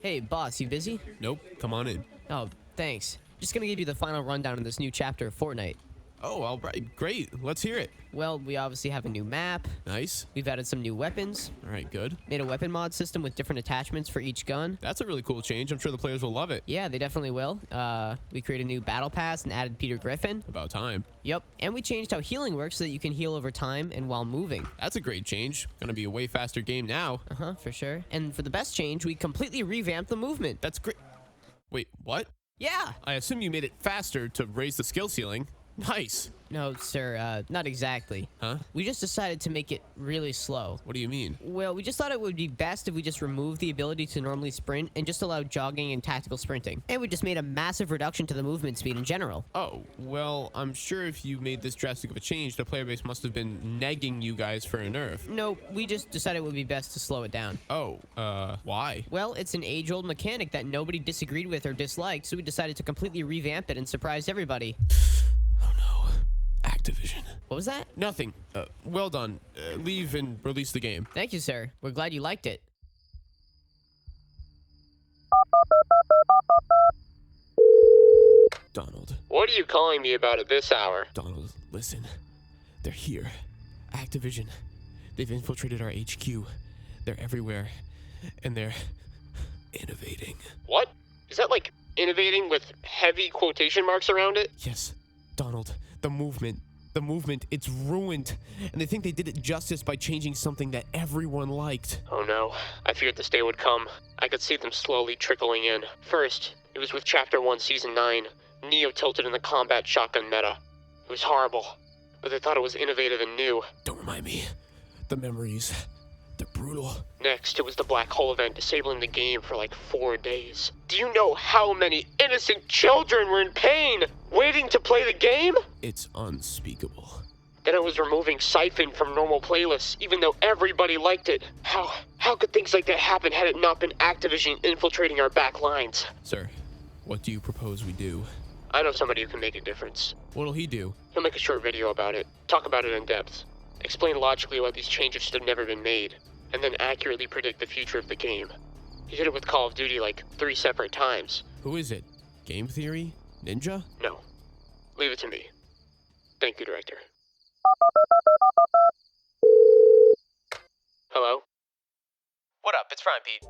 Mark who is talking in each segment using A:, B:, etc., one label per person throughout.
A: Hey, boss, you busy?
B: Nope, come on in.
A: Oh, thanks. Just gonna give you the final rundown of this new chapter of Fortnite.
B: Oh, all right, great. Let's hear it.
A: Well, we obviously have a new map.
B: Nice.
A: We've added some new weapons.
B: All right, good.
A: Made a weapon mod system with different attachments for each gun.
B: That's a really cool change. I'm sure the players will love it.
A: Yeah, they definitely will. We created a new battle pass and added Peter Griffin.
B: About time.
A: Yep. And we changed how healing works so that you can heal over time and while moving.
B: That's a great change. Gonna be a way faster game now.
A: Uh-huh, for sure. And for the best change, we completely revamped the movement.
B: That's great. Wait, what?
A: Yeah!
B: I assume you made it faster to raise the skill ceiling. Nice.
A: No, sir, not exactly.
B: Huh?
A: We just decided to make it really slow.
B: What do you mean?
A: Well, we just thought it would be best if we just removed the ability to normally sprint and just allowed jogging and tactical sprinting. And we just made a massive reduction to the movement speed in general.
B: Oh, well, I'm sure if you made this drastic of a change, the player base must have been negging you guys for a nerf.
A: No, we just decided it would be best to slow it down.
B: Oh, why?
A: Well, it's an age-old mechanic that nobody disagreed with or disliked, so we decided to completely revamp it and surprise everybody.
B: Oh no. Activision.
A: What was that?
B: Nothing. Well done. Leave and release the game.
A: Thank you, sir. We're glad you liked it.
B: Donald.
C: What are you calling me about at this hour?
B: Donald, listen. They're here. Activision. They've infiltrated our HQ. They're everywhere. And they're innovating.
C: What? Is that like innovating with heavy quotation marks around it?
B: Yes, Donald. The movement, it's ruined. And they think they did it justice by changing something that everyone liked.
C: Oh no, I feared this day would come. I could see them slowly trickling in. First, it was with Chapter 1, Season 9. Neo tilted in the combat shotgun meta. It was horrible, but they thought it was innovative and new.
B: Don't remind me. The memories, they're brutal.
C: Next, it was the black hole event disabling the game for like 4 days. Do you know how many innocent children were in pain, waiting to play the game?
B: It's unspeakable.
C: Then it was removing Siphon from normal playlists, even though everybody liked it. How could things like that happen had it not been Activision infiltrating our back lines?
B: Sir, what do you propose we do?
C: I know somebody who can make a difference.
B: What'll he do?
C: He'll make a short video about it, talk about it in depth, explain logically why these changes should have never been made, and then accurately predict the future of the game. He did it with Call of Duty like 3 separate times.
B: Who is it? Game Theory? Ninja?
C: No. Leave it to me. Thank you, Director. Hello?
A: What up? It's Prime Pete.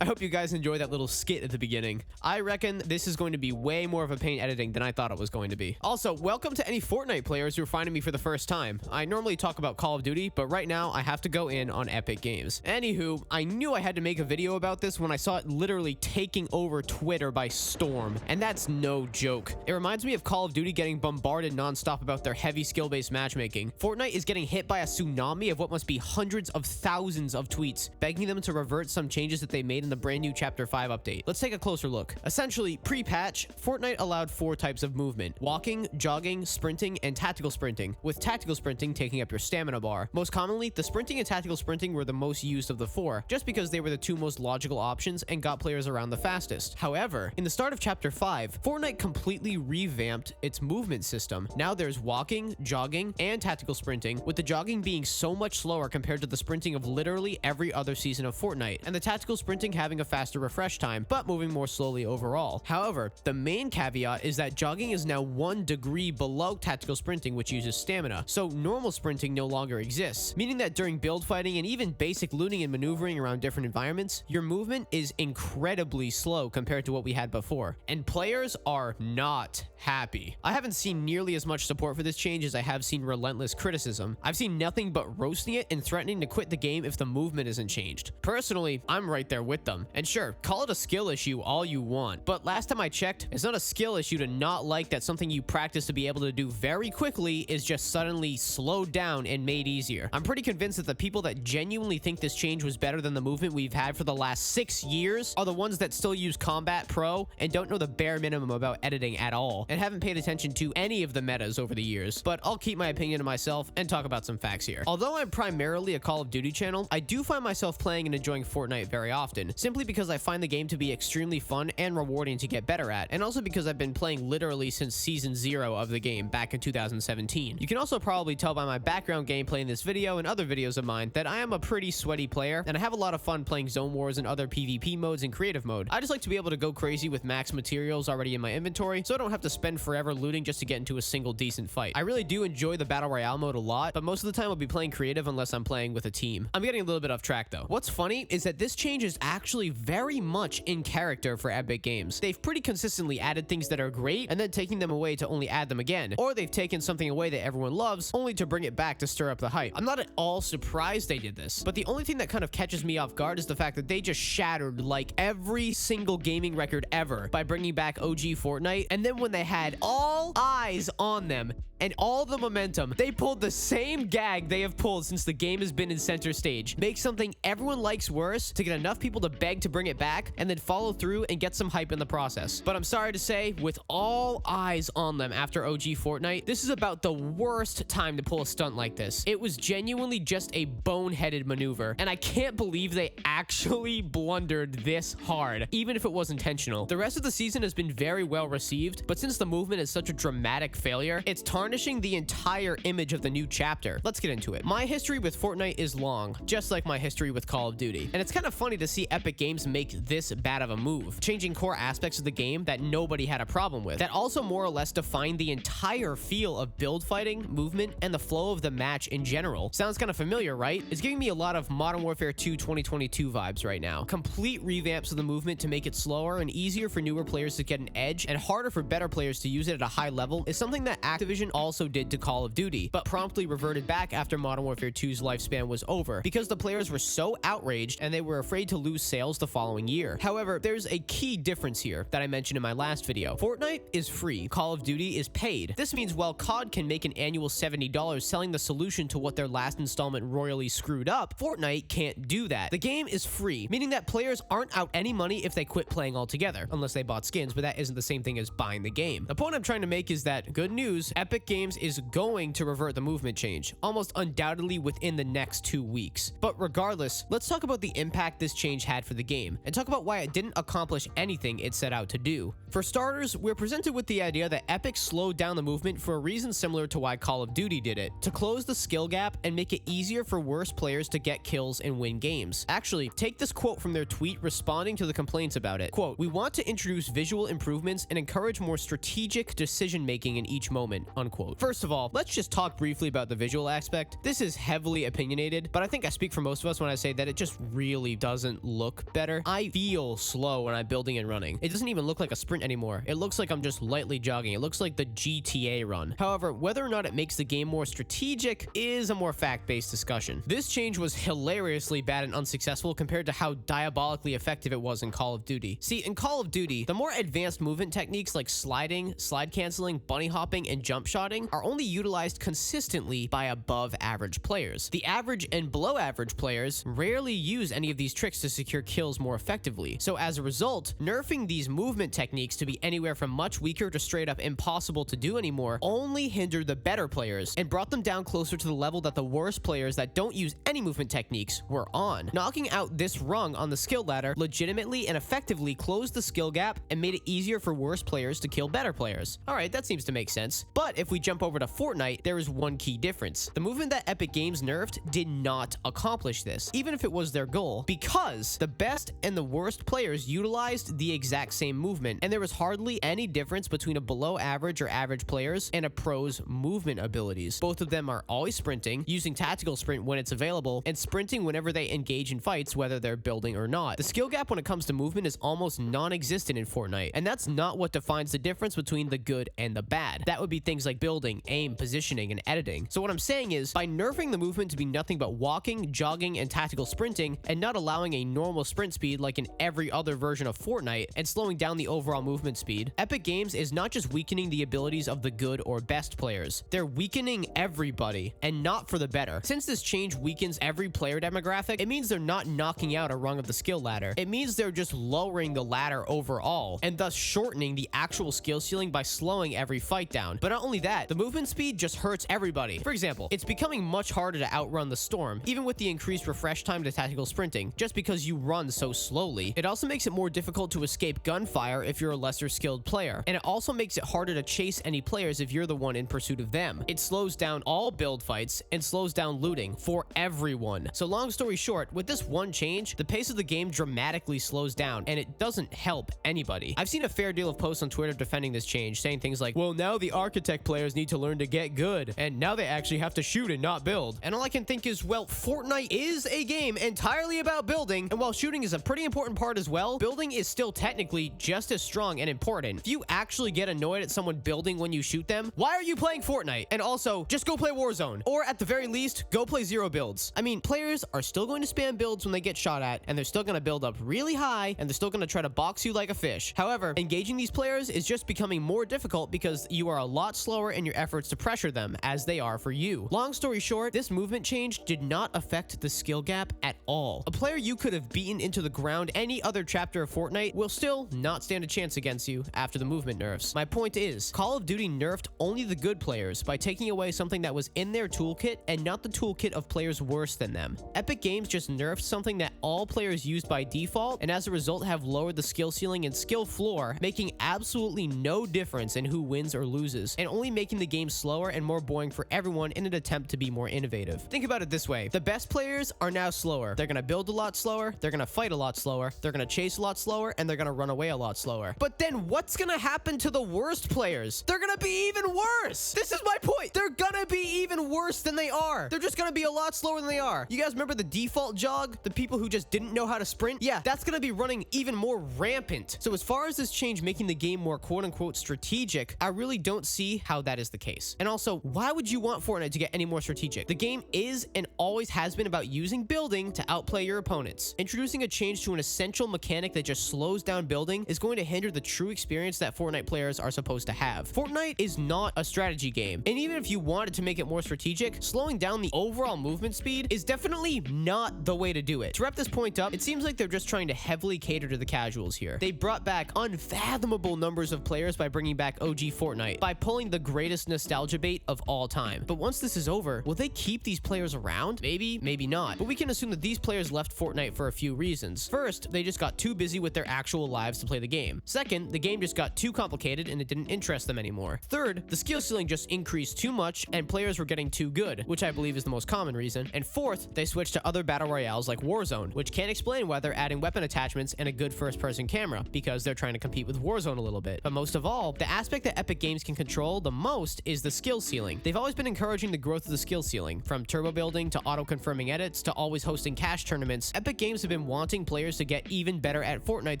B: I hope you guys enjoyed that little skit at the beginning. I reckon this is going to be way more of a pain editing than I thought it was going to be. Also, welcome to any Fortnite players who are finding me for the first time. I normally talk about Call of Duty, but right now I have to go in on Epic Games. Anywho, I knew I had to make a video about this when I saw it literally taking over Twitter by storm, and that's no joke. It reminds me of Call of Duty getting bombarded nonstop about their heavy skill-based matchmaking. Fortnite is getting hit by a tsunami of what must be hundreds of thousands of tweets, begging them to revert some changes that they made in the brand new Chapter 5 update. Let's take a closer look. Essentially, pre-patch, Fortnite allowed 4 types of movement: walking, jogging, sprinting, and tactical sprinting, with tactical sprinting taking up your stamina bar. Most commonly, the sprinting and tactical sprinting were the most used of the 4, just because they were the 2 most logical options and got players around the fastest. However, in the start of Chapter 5, Fortnite completely revamped its movement system. Now there's walking, jogging, and tactical sprinting, with the jogging being so much slower compared to the sprinting of literally every other season of Fortnite, and the tactical sprinting having a faster refresh time, but moving more slowly overall. However, the main caveat is that jogging is now 1 degree below tactical sprinting, which uses stamina, so normal sprinting no longer exists, meaning that during build fighting and even basic looting and maneuvering around different environments, your movement is incredibly slow compared to what we had before, and players are not happy. I haven't seen nearly as much support for this change as I have seen relentless criticism. I've seen nothing but roasting it and threatening to quit the game if the movement isn't changed. Personally, I'm right there with them. And sure, call it a skill issue all you want, but last time I checked, it's not a skill issue to not like that something you practice to be able to do very quickly is just suddenly slowed down and made easier. I'm pretty convinced that the people that genuinely think this change was better than the movement we've had for the last 6 years are the ones that still use Combat Pro and don't know the bare minimum about editing at all, and haven't paid attention to any of the metas over the years. But I'll keep my opinion to myself and talk about some facts here. Although I'm primarily a Call of Duty channel, I do find myself playing and enjoying Fortnite very often, simply because I find the game to be extremely fun and rewarding to get better at, and also because I've been playing literally since Season 0 of the game back in 2017. You can also probably tell by my background gameplay in this video and other videos of mine that I am a pretty sweaty player, and I have a lot of fun playing Zone Wars and other PvP modes in creative mode. I just like to be able to go crazy with max materials already in my inventory, so I don't have to spend forever looting just to get into a single decent fight. I really do enjoy the Battle Royale mode a lot, but most of the time I'll be playing creative unless I'm playing with a team. I'm getting a little bit off track though. What's funny is that this change is actually very much in character for Epic Games. They've pretty consistently added things that are great and then taking them away to only add them again, or they've taken something away that everyone loves only to bring it back to stir up the hype. I'm not at all surprised they did this, but the only thing that kind of catches me off guard is the fact that they just shattered like every single gaming record ever by bringing back OG Fortnite, and then when they had all eyes on them and all the momentum, they pulled the same gag they have pulled since the game has been in center stage. Make something everyone likes worse to get enough people to beg to bring it back, and then follow through and get some hype in the process. But I'm sorry to say, with all eyes on them after OG Fortnite, this is about the worst time to pull a stunt like this. It was genuinely just a boneheaded maneuver, and I can't believe they actually blundered this hard, even if it was intentional. The rest of the season has been very well received, but since the movement is such a dramatic failure, it's tarnishing the entire image of the new chapter. Let's get into it. My history with Fortnite is long, just like my history with Call of Duty, and it's kind of funny to see Epic Games make this bad of a move, changing core aspects of the game that nobody had a problem with, that also more or less define the entire feel of build fighting, movement, and the flow of the match in general. Sounds kind of familiar, right? It's giving me a lot of Modern Warfare 2 2022 vibes right now. Complete revamps of the movement to make it slower and easier for newer players to get an edge, and harder for better players to use it at a high level, is something that Activision also did to Call of Duty, but promptly reverted back after Modern Warfare 2's lifespan was over, because the players were so outraged and they were afraid to lose sales the following year. However, there's a key difference here that I mentioned in my last video. Fortnite is free, Call of Duty is paid. This means while COD can make an annual $70 selling the solution to what their last installment royally screwed up, Fortnite can't do that. The game is free, meaning that players aren't out any money if they quit playing altogether, unless they bought skins, but that isn't the same thing as buying the game. The point I'm trying to make is that, good news, Epic Games is going to revert the movement change, almost undoubtedly within the next 2 weeks. But regardless, let's talk about the impact this change had for the game, and talk about why it didn't accomplish anything it set out to do. For starters, we're presented with the idea that Epic slowed down the movement for a reason similar to why Call of Duty did it, to close the skill gap and make it easier for worse players to get kills and win games. Actually, take this quote from their tweet responding to the complaints about it. Quote, "We want to introduce visual improvements and encourage more strategic decision making in each moment," unquote. First of all, let's just talk briefly about the visual aspect. This is heavily opinionated, but I think I speak for most of us when I say that it just really doesn't look better. I feel slow when I'm building and running. It doesn't even look like a sprint anymore. It looks like I'm just lightly jogging. It looks like the GTA run. However, whether or not it makes the game more strategic is a more fact-based discussion. This change was hilariously bad and unsuccessful compared to how diabolically effective it was in Call of Duty. See, in Call of Duty, the more advanced movement techniques like sliding, slide canceling, bunny hopping, and jump shotting are only utilized consistently by above average players. The average and below average players rarely use any of these tricks to secure kills more effectively. So as a result, nerfing these movement techniques to be anywhere from much weaker to straight up impossible to do anymore only hindered the better players and brought them down closer to the level that the worst players that don't use any movement techniques were on. Knocking out this rung on the skill ladder legitimately and effectively closed the skill gap and made it easier for worse players to kill better players. Alright, that seems to make sense. But if we jump over to Fortnite, there is one key difference. The movement that Epic Games nerfed did not accomplish this, even if it was their goal, because the best and the worst players utilized the exact same movement, and there was hardly any difference between a below average or average players and a pro's movement abilities. Both of them are always sprinting, using tactical sprint when it's available, and sprinting whenever they engage in fights, whether they're building or not. The skill gap when it comes to movement is almost non-existent in Fortnite, and that's not what defines the difference between the good and the bad. That would be things like building, aim, positioning, and editing. So what I'm saying is, by nerfing the movement to be nothing but walking, jogging, and tactical sprinting, and not allowing a normal sprint speed like in every other version of Fortnite, and slowing down the overall movement speed, Epic Games is not just weakening the abilities of the good or best players, they're weakening everybody, and not for the better. Since this change weakens every player demographic, it means they're not knocking out a rung of the skill ladder. It means they're just lowering the ladder overall, and thus shortening the actual skill ceiling by slowing every fight down. But not only that, the movement speed just hurts everybody. For example, it's becoming much harder to outrun the storm, even with the increased refresh time to tactical sprinting, just just because you run so slowly. It also makes it more difficult to escape gunfire if you're a lesser skilled player, and it also makes it harder to chase any players if you're the one in pursuit of them. It slows down all build fights and slows down looting for everyone. So long story short, with this one change, the pace of the game dramatically slows down, and it doesn't help anybody. I've seen a fair deal of posts on Twitter defending this change, saying things like, well, now the architect players need to learn to get good, and now they actually have to shoot and not build. And all I can think is, well, Fortnite is a game entirely about building, and while shooting is a pretty important part as well, building is still technically just as strong and important. If you actually get annoyed at someone building when you shoot them, why are you playing Fortnite? And also, just go play Warzone, or at the very least, go play zero builds. I mean, players are still going to spam builds when they get shot at, and they're still going to build up really high, and they're still going to try to box you like a fish. However, engaging these players is just becoming more difficult because you are a lot slower in your efforts to pressure them as they are for you. Long story short, this movement change did not affect the skill gap at all. A player you could have beaten into the ground any other chapter of Fortnite will still not stand a chance against you after the movement nerfs. My point is, Call of Duty nerfed only the good players by taking away something that was in their toolkit and not the toolkit of players worse than them. Epic Games just nerfed something that all players used by default, and as a result have lowered the skill ceiling and skill floor, making absolutely no difference in who wins or loses, and only making the game slower and more boring for everyone in an attempt to be more innovative. Think about it this way. The best players are now slower. They're gonna build a lot slower, they're gonna fight a lot slower, they're gonna chase a lot slower, and they're gonna run away a lot slower. But then what's gonna happen to the worst players? They're gonna be even worse! This is my point! They're gonna be even worse than they are! They're just gonna be a lot slower than they are. You guys remember the default jog? The people who just didn't know how to sprint? Yeah, that's gonna be running even more rampant. So as far as this change making the game more quote-unquote strategic, I really don't see how that is the case. And also, why would you want Fortnite to get any more strategic? The game is and always has been about using building to outplay your opponents. Introducing a change to an essential mechanic that just slows down building is going to hinder the true experience that Fortnite players are supposed to have. Fortnite is not a strategy game, and even if you wanted to make it more strategic, slowing down the overall movement speed is definitely not the way to do it. To wrap this point up, it seems like they're just trying to heavily cater to the casuals here. They brought back unfathomable numbers of players by bringing back OG Fortnite, by pulling the greatest nostalgia bait of all time. But once this is over, will they keep these players around? Maybe, maybe not. But we can assume that these players left Fortnite for a few reasons. First, they just got too busy with their actual lives to play the game. Second, the game just got too complicated and it didn't interest them anymore. Third, the skill ceiling just increased too much and players were getting too good, which I believe is the most common reason. And fourth, they switched to other battle royales like Warzone, which can't explain why they're adding weapon attachments and a good first-person camera, because they're trying to compete with Warzone a little bit. But most of all, the aspect that Epic Games can control the most is the skill ceiling. They've always been encouraging the growth of the skill ceiling, from turbo building to auto-confirming edits to always hosting cash tournaments. Epic Games have been wanting players to get even better at Fortnite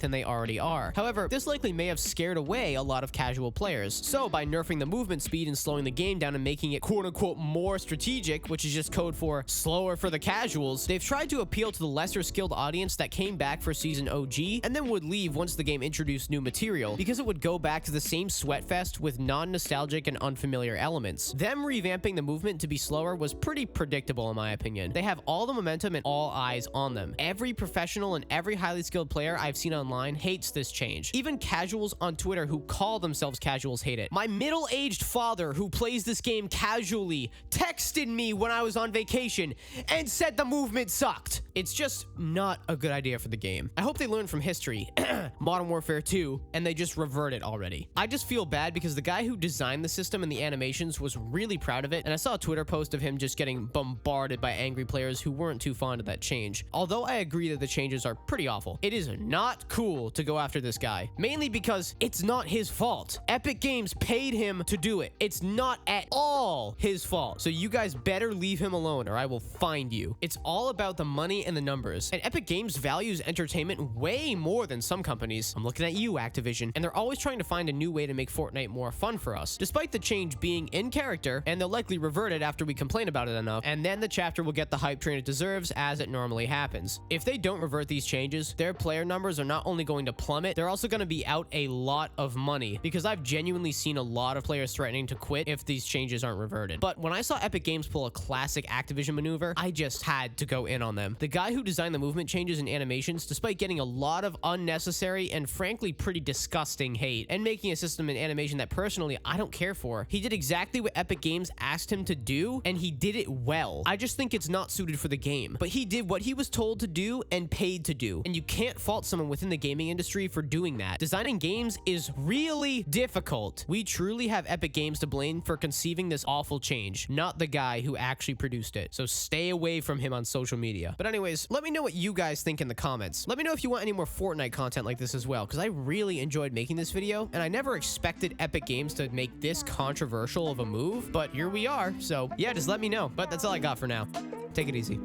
B: than they already are. However, this likely may have scared away a lot of casual players. So by nerfing the movement speed and slowing the game down and making it quote-unquote more strategic, which is just code for slower for the casuals, they've tried to appeal to the lesser skilled audience that came back for Season OG and then would leave once the game introduced new material, because it would go back to the same sweatfest with non-nostalgic and unfamiliar elements. Them revamping the movement to be slower was pretty predictable in my opinion. They have all the momentum and all eyes on them. Every professional and every highly skilled player I've seen online hates this change. Even casuals on Twitter who call themselves casuals hate it. My middle-aged father, who plays this game casually, texted me when I was on vacation and said the movement sucked. It's just not a good idea for the game. I hope they learn from history, Modern Warfare 2, and they just revert it already. I just feel bad because the guy who designed the system and the animations was really proud of it, and I saw a Twitter post of him just getting bombarded by angry players who weren't too fond of that change. Although I agree that the changes are pretty awful, it is not cool to go after this guy, mainly because it's not his fault. Epic Games paid him to do it. It's not at all his fault. So you guys better leave him alone or I will find you. It's all about the money and the numbers, and Epic Games values entertainment way more than some companies. I'm looking at you, Activision, and they're always trying to find a new way to make Fortnite more fun for us, despite the change being in character, and they'll likely revert it after we complain about it enough, and then the chapter will get the hype train it deserves, as it normally happens. If they don't revert these changes, their player numbers are not only going to plummet, they're also going to be out a lot of money, because I've genuinely seen a lot of players threatening to quit if these changes aren't reverted. But when I saw Epic Games pull a classic Activision maneuver, I just had to go in on them. The guy who designed the movement changes and animations, despite getting a lot of unnecessary and frankly pretty disgusting hate, and making a system and animation that personally I don't care for, he did exactly what Epic Games asked him to do, and he did it well. I just think it's not suited for the game, but he did what he was told to do and paid to do, and you can't fault someone within the gaming industry for doing that. Designing games is really difficult. We truly have Epic Games to blame for conceiving this awful change, not the guy who actually produced it. So stay away from him on social media. But anyways, let me know what you guys think in the comments. Let me know if you want any more Fortnite content like this as well, because I really enjoyed making this video, and I never expected Epic Games to make this controversial of a move, but here we are. So yeah, just let me know. But that's all I got for now. Take it easy.